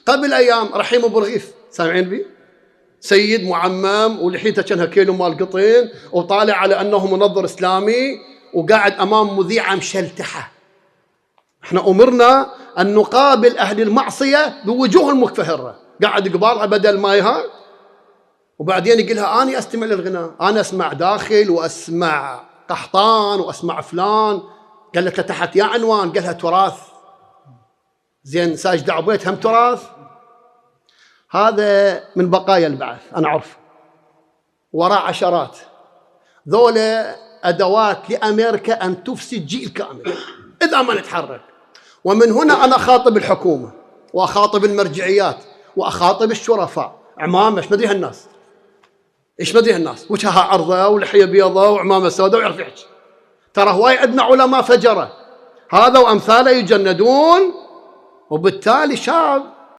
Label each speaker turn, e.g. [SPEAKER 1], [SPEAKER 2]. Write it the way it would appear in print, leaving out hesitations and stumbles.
[SPEAKER 1] قبل أيام رحيم أبو رغيف، سامعين بي؟ سيد معمم ولحيته كانها كيلو مال قطين، وطالع على أنه منظر إسلامي، وقاعد أمام مذيعة مشلتحة. احنا أمرنا أن نقابل أهل المعصية بوجوه المكفهرة، قاعد قبالها بدل ما يها، وبعدين يقولها أنا أستمع للغناء، أنا أسمع داخل وأسمع قحطان وأسمع فلان. قالت له تحت يا عنوان، قالها تراث. زين ساجدة عبيت هم تراث. هذا من بقايا البعث، أنا أعرف وراء عشرات. ذولا أدوات لأمريكا أن تفسد جيل كامل إذا ما نتحرك. ومن هنا أنا أخاطب الحكومة وأخاطب المرجعيات وأخاطب الشرفاء. عمامة إيش مدري هالناس، إيش مدري هالناس، وجهها عرضة ولحية بيضة وعمامة سوداء ويعرف يحكي. ترى هواي عندنا علماء فجرة، هذا وأمثاله يجندون، وبالتالي شعب